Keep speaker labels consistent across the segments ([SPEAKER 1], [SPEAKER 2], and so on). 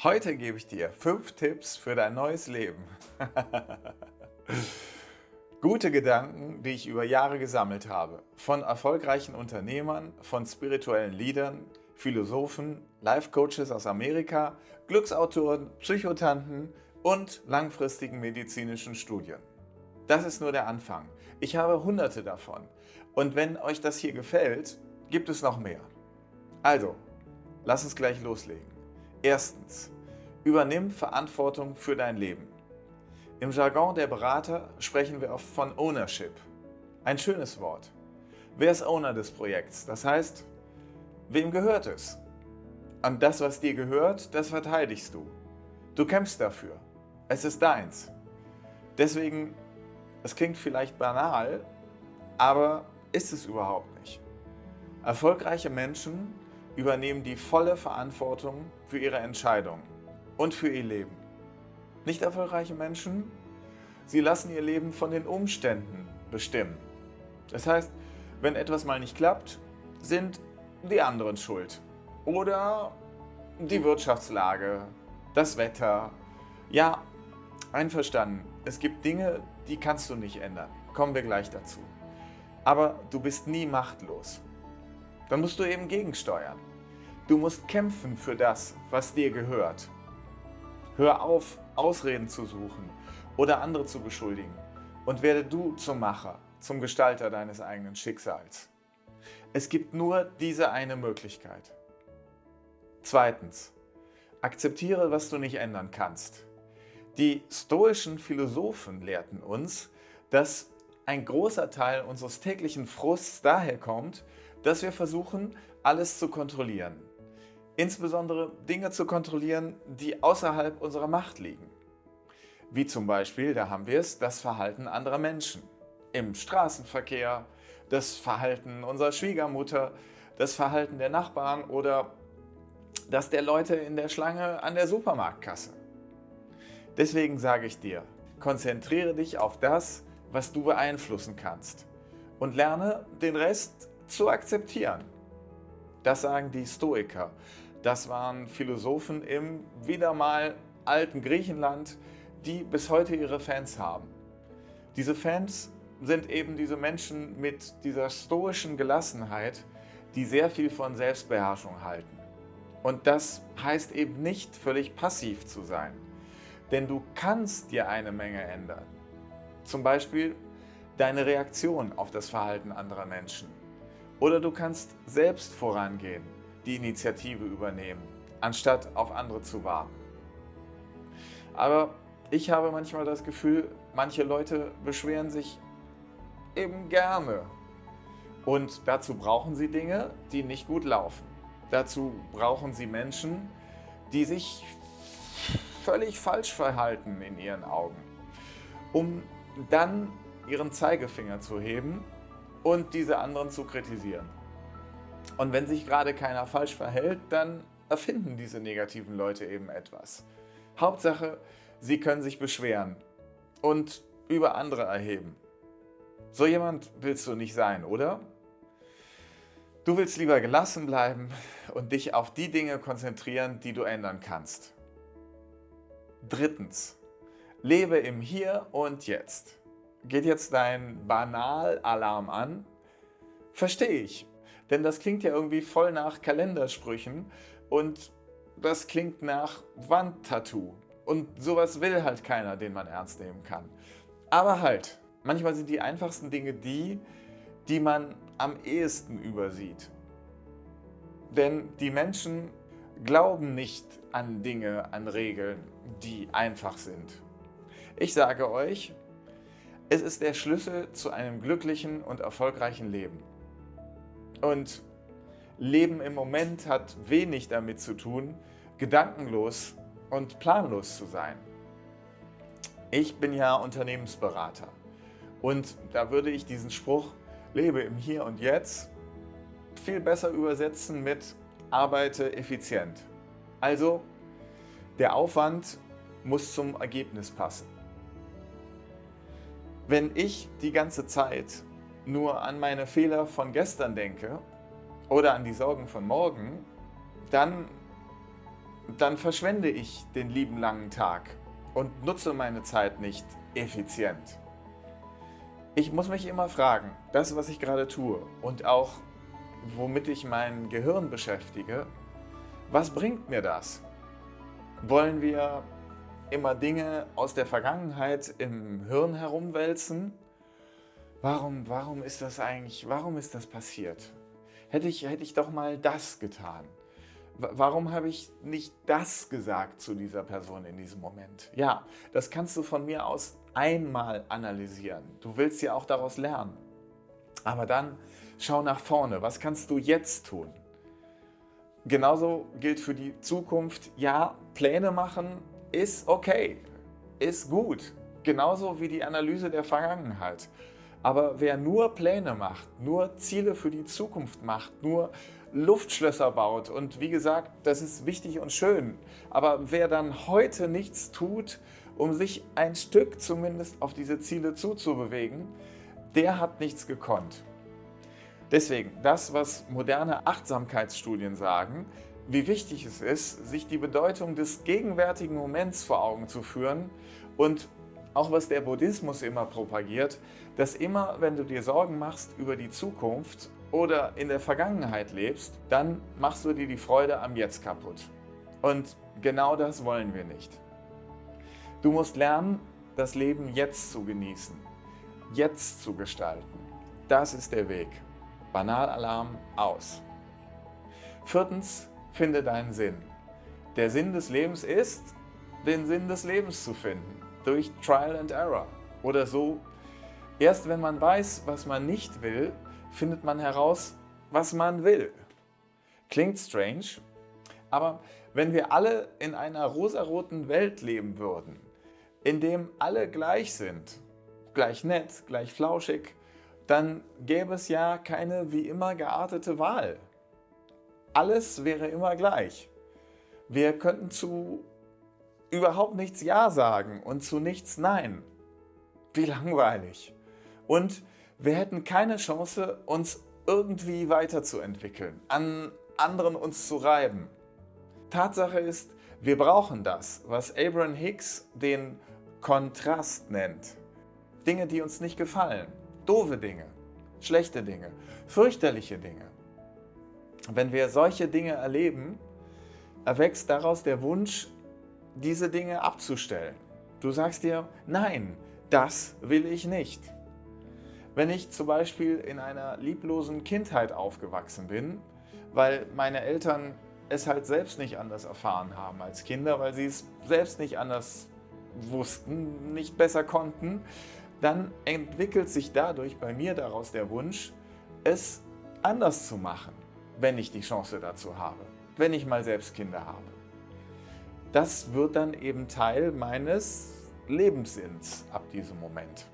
[SPEAKER 1] Heute gebe ich dir 5 Tipps für dein neues Leben. Gute Gedanken, die ich über Jahre gesammelt habe. Von erfolgreichen Unternehmern, von spirituellen Leadern, Philosophen, Life-Coaches aus Amerika, Glücksautoren, Psychotanten und langfristigen medizinischen Studien. Das ist nur der Anfang. Ich habe Hunderte davon. Und wenn euch das hier gefällt, gibt es noch mehr. Also, lass uns gleich loslegen. Erstens, übernimm Verantwortung für dein Leben. Im Jargon der Berater sprechen wir oft von Ownership. Ein schönes Wort. Wer ist Owner des Projekts? Das heißt, wem gehört es? Und das, was dir gehört, das verteidigst du. Du kämpfst dafür. Es ist deins. Deswegen, es klingt vielleicht banal, aber ist es überhaupt nicht. Erfolgreiche Menschen übernehmen die volle Verantwortung für ihre Entscheidungen und für ihr Leben. Nicht erfolgreiche Menschen, sie lassen ihr Leben von den Umständen bestimmen. Das heißt, wenn etwas mal nicht klappt, sind die anderen schuld. Oder die Wirtschaftslage, das Wetter. Ja, einverstanden. Es gibt Dinge, die kannst du nicht ändern. Kommen wir gleich dazu. Aber du bist nie machtlos. Dann musst du eben gegensteuern. Du musst kämpfen für das, was dir gehört. Hör auf, Ausreden zu suchen oder andere zu beschuldigen und werde du zum Macher, zum Gestalter deines eigenen Schicksals. Es gibt nur diese eine Möglichkeit. Zweitens, akzeptiere, was du nicht ändern kannst. Die stoischen Philosophen lehrten uns, dass ein großer Teil unseres täglichen Frusts daher kommt, dass wir versuchen, alles zu kontrollieren. Insbesondere Dinge zu kontrollieren, die außerhalb unserer Macht liegen. Wie zum Beispiel, da haben wir es, das Verhalten anderer Menschen. Im Straßenverkehr, das Verhalten unserer Schwiegermutter, das Verhalten der Nachbarn oder das der Leute in der Schlange an der Supermarktkasse. Deswegen sage ich dir, konzentriere dich auf das, was du beeinflussen kannst und lerne, den Rest zu akzeptieren. Das sagen die Stoiker. Das waren Philosophen im wieder mal alten Griechenland, die bis heute ihre Fans haben. Diese Fans sind eben diese Menschen mit dieser stoischen Gelassenheit, die sehr viel von Selbstbeherrschung halten. Und das heißt eben nicht, völlig passiv zu sein. Denn du kannst dir eine Menge ändern. Zum Beispiel deine Reaktion auf das Verhalten anderer Menschen. Oder du kannst selbst vorangehen, die Initiative übernehmen, anstatt auf andere zu warten. Aber ich habe manchmal das Gefühl, manche Leute beschweren sich eben gerne. Und dazu brauchen sie Dinge, die nicht gut laufen. Dazu brauchen sie Menschen, die sich völlig falsch verhalten in ihren Augen, um dann ihren Zeigefinger zu heben und diese anderen zu kritisieren. Und wenn sich gerade keiner falsch verhält, dann erfinden diese negativen Leute eben etwas. Hauptsache, sie können sich beschweren und über andere erheben. So jemand willst du nicht sein, oder? Du willst lieber gelassen bleiben und dich auf die Dinge konzentrieren, die du ändern kannst. Drittens, lebe im Hier und Jetzt. Geht jetzt dein Banal-Alarm an? Verstehe ich, denn das klingt ja irgendwie voll nach Kalendersprüchen und das klingt nach Wandtattoo. Und sowas will halt keiner, den man ernst nehmen kann. Aber halt, manchmal sind die einfachsten Dinge die man am ehesten übersieht. Denn die Menschen glauben nicht an Dinge, an Regeln, die einfach sind. Ich sage euch, es ist der Schlüssel zu einem glücklichen und erfolgreichen Leben. Und Leben im Moment hat wenig damit zu tun, gedankenlos und planlos zu sein. Ich bin ja Unternehmensberater und da würde ich diesen Spruch, lebe im Hier und Jetzt, viel besser übersetzen mit arbeite effizient. Also, der Aufwand muss zum Ergebnis passen. Wenn ich die ganze Zeit nur an meine Fehler von gestern denke oder an die Sorgen von morgen, dann dann verschwende ich den lieben langen Tag und nutze meine Zeit nicht effizient. Ich muss mich immer fragen, das, was ich gerade tue und auch womit ich mein Gehirn beschäftige, was bringt mir das? Wollen wir immer Dinge aus der Vergangenheit im Hirn herumwälzen? Warum ist das passiert? Hätte ich doch mal das getan. Warum habe ich nicht das gesagt zu dieser Person in diesem Moment? Ja, das kannst du von mir aus einmal analysieren. Du willst ja auch daraus lernen. Aber dann schau nach vorne. Was kannst du jetzt tun? Genauso gilt für die Zukunft. Ja, Pläne machen ist okay, ist gut. Genauso wie die Analyse der Vergangenheit. Aber wer nur Pläne macht, nur Ziele für die Zukunft macht, nur Luftschlösser baut und wie gesagt, das ist wichtig und schön, aber wer dann heute nichts tut, um sich ein Stück zumindest auf diese Ziele zuzubewegen, der hat nichts gekonnt. Deswegen, das, was moderne Achtsamkeitsstudien sagen, wie wichtig es ist, sich die Bedeutung des gegenwärtigen Moments vor Augen zu führen und auch was der Buddhismus immer propagiert, dass immer, wenn du dir Sorgen machst über die Zukunft oder in der Vergangenheit lebst, dann machst du dir die Freude am Jetzt kaputt. Und genau das wollen wir nicht. Du musst lernen, das Leben jetzt zu genießen, jetzt zu gestalten. Das ist der Weg. Banalalarm aus. 4. Finde deinen Sinn. Der Sinn des Lebens ist, den Sinn des Lebens zu finden. Durch Trial and Error oder so. Erst wenn man weiß, was man nicht will, findet man heraus, was man will. Klingt strange, aber wenn wir alle in einer rosaroten Welt leben würden, in dem alle gleich sind, gleich nett, gleich flauschig, dann gäbe es ja keine wie immer geartete Wahl. Alles wäre immer gleich. Wir könnten zu überhaupt nichts Ja sagen und zu nichts Nein. Wie langweilig. Und wir hätten keine Chance, uns irgendwie weiterzuentwickeln, an anderen uns zu reiben. Tatsache ist, wir brauchen das, was Abraham Hicks den Kontrast nennt. Dinge, die uns nicht gefallen, doofe Dinge, schlechte Dinge, fürchterliche Dinge. Wenn wir solche Dinge erleben, erwächst daraus der Wunsch, diese Dinge abzustellen. Du sagst dir, nein, das will ich nicht. Wenn ich zum Beispiel in einer lieblosen Kindheit aufgewachsen bin, weil meine Eltern es halt selbst nicht anders erfahren haben als Kinder, weil sie es selbst nicht anders wussten, nicht besser konnten, dann entwickelt sich dadurch bei mir daraus der Wunsch, es anders zu machen, wenn ich die Chance dazu habe, wenn ich mal selbst Kinder habe. Das wird dann eben Teil meines Lebenssinns ab diesem Moment.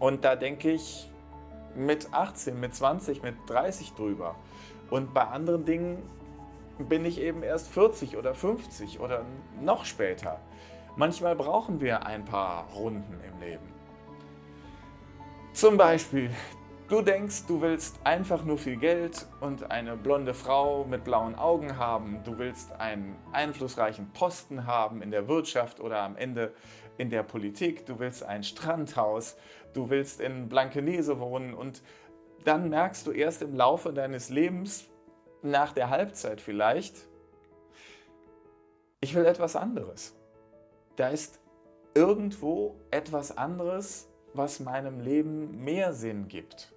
[SPEAKER 1] Und da denke ich mit 18, mit 20, mit 30 drüber. Und bei anderen Dingen bin ich eben erst 40 oder 50 oder noch später. Manchmal brauchen wir ein paar Runden im Leben. Zum Beispiel, du denkst, du willst einfach nur viel Geld und eine blonde Frau mit blauen Augen haben. Du willst einen einflussreichen Posten haben in der Wirtschaft oder am Ende in der Politik. Du willst ein Strandhaus. Du willst in Blankenese wohnen. Und dann merkst du erst im Laufe deines Lebens, nach der Halbzeit vielleicht, ich will etwas anderes. Da ist irgendwo etwas anderes, was meinem Leben mehr Sinn gibt.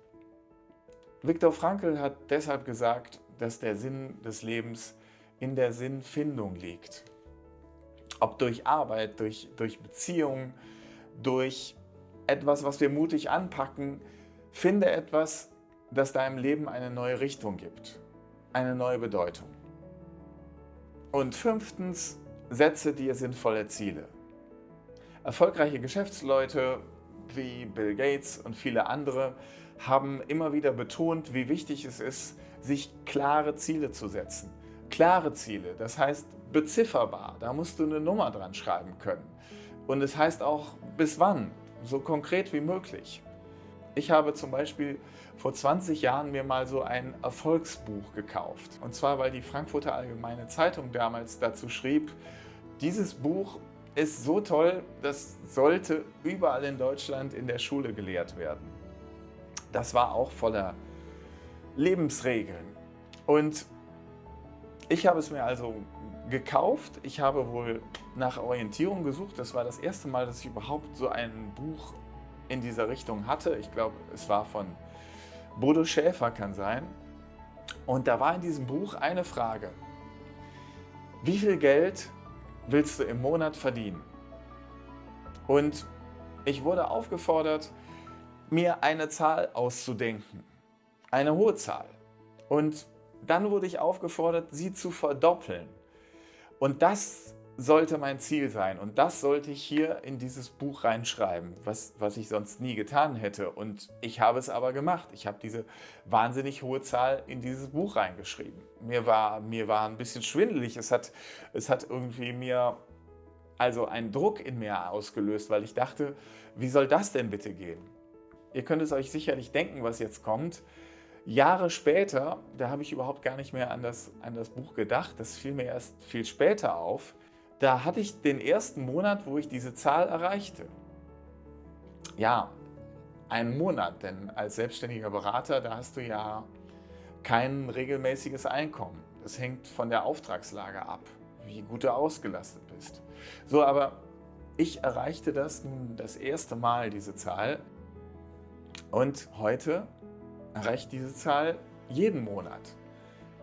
[SPEAKER 1] Viktor Frankl hat deshalb gesagt, dass der Sinn des Lebens in der Sinnfindung liegt. Ob durch Arbeit, durch Beziehung, durch etwas, was wir mutig anpacken, finde etwas, das deinem Leben eine neue Richtung gibt, eine neue Bedeutung. Und 5. Setze dir sinnvolle Ziele. Erfolgreiche Geschäftsleute wie Bill Gates und viele andere haben immer wieder betont, wie wichtig es ist, sich klare Ziele zu setzen. Klare Ziele, das heißt bezifferbar, da musst du eine Nummer dran schreiben können. Und es heißt auch, bis wann, so konkret wie möglich. Ich habe zum Beispiel vor 20 Jahren mir mal so ein Erfolgsbuch gekauft. Und zwar, weil die Frankfurter Allgemeine Zeitung damals dazu schrieb, dieses Buch ist so toll, das sollte überall in Deutschland in der Schule gelehrt werden. Das war auch voller Lebensregeln. Und ich habe es mir also gekauft. Ich habe wohl nach Orientierung gesucht. Das war das erste Mal, dass ich überhaupt so ein Buch in dieser Richtung hatte. Ich glaube, es war von Bodo Schäfer, kann sein. Und da war in diesem Buch eine Frage: Wie viel Geld willst du im Monat verdienen? Und ich wurde aufgefordert, mir eine Zahl auszudenken. Eine hohe Zahl. Und dann wurde ich aufgefordert, sie zu verdoppeln. Und das sollte mein Ziel sein. Und das sollte ich hier in dieses Buch reinschreiben, was ich sonst nie getan hätte. Und ich habe es aber gemacht. Ich habe diese wahnsinnig hohe Zahl in dieses Buch reingeschrieben. Mir war ein bisschen schwindelig. Es hat irgendwie mir also einen Druck in mir ausgelöst, weil ich dachte, wie soll das denn bitte gehen? Ihr könnt es euch sicherlich denken, was jetzt kommt. Jahre später, da habe ich überhaupt gar nicht mehr an das Buch gedacht, das fiel mir erst viel später auf, da hatte ich den ersten Monat, wo ich diese Zahl erreichte. Ja, einen Monat, denn als selbstständiger Berater, da hast du ja kein regelmäßiges Einkommen. Das hängt von der Auftragslage ab, wie gut du ausgelastet bist. So, aber ich erreichte das nun das erste Mal, diese Zahl, und heute erreicht diese Zahl jeden Monat.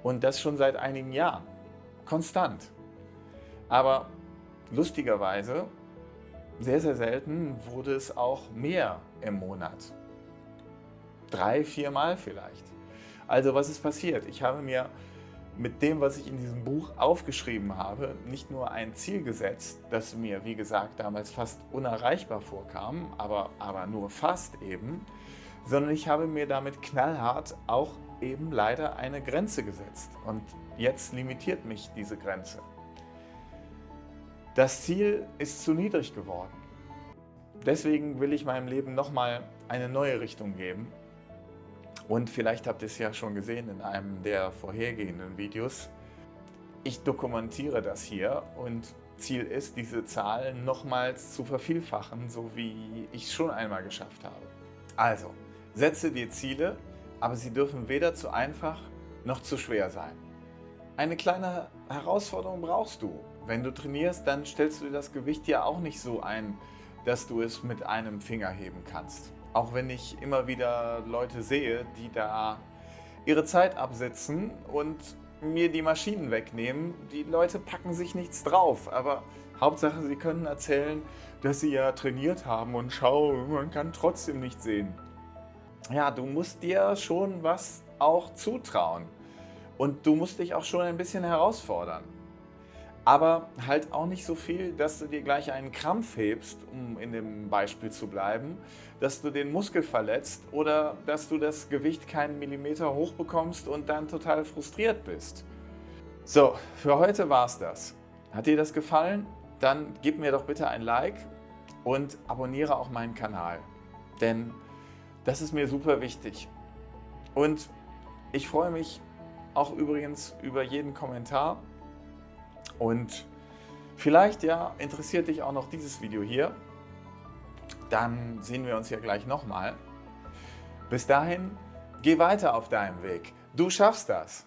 [SPEAKER 1] Und das schon seit einigen Jahren. Konstant. Aber lustigerweise, sehr, sehr selten wurde es auch mehr im Monat. 3, 4 Mal vielleicht. Also was ist passiert? Ich habe mir mit dem, was ich in diesem Buch aufgeschrieben habe, nicht nur ein Ziel gesetzt, das mir, wie gesagt, damals fast unerreichbar vorkam, aber nur fast eben, sondern ich habe mir damit knallhart auch eben leider eine Grenze gesetzt. Und jetzt limitiert mich diese Grenze. Das Ziel ist zu niedrig geworden. Deswegen will ich meinem Leben nochmal eine neue Richtung geben. Und vielleicht habt ihr es ja schon gesehen in einem der vorhergehenden Videos. Ich dokumentiere das hier und Ziel ist, diese Zahl nochmals zu vervielfachen, so wie ich es schon einmal geschafft habe. Also, setze dir Ziele, aber sie dürfen weder zu einfach noch zu schwer sein. Eine kleine Herausforderung brauchst du. Wenn du trainierst, dann stellst du dir das Gewicht ja auch nicht so ein, dass du es mit einem Finger heben kannst. Auch wenn ich immer wieder Leute sehe, die da ihre Zeit absitzen und mir die Maschinen wegnehmen. Die Leute packen sich nichts drauf, aber Hauptsache, sie können erzählen, dass sie ja trainiert haben und schau, man kann trotzdem nicht sehen. Ja, du musst dir schon was auch zutrauen und du musst dich auch schon ein bisschen herausfordern. Aber halt auch nicht so viel, dass du dir gleich einen Krampf hebst, um in dem Beispiel zu bleiben, dass du den Muskel verletzt oder dass du das Gewicht keinen Millimeter hoch bekommst und dann total frustriert bist. So, für heute war's das. Hat dir das gefallen? Dann gib mir doch bitte ein Like und abonniere auch meinen Kanal, denn das ist mir super wichtig. Und ich freue mich auch übrigens über jeden Kommentar. Und vielleicht ja interessiert dich auch noch dieses Video hier. Dann sehen wir uns ja gleich nochmal. Bis dahin, geh weiter auf deinem Weg. Du schaffst das.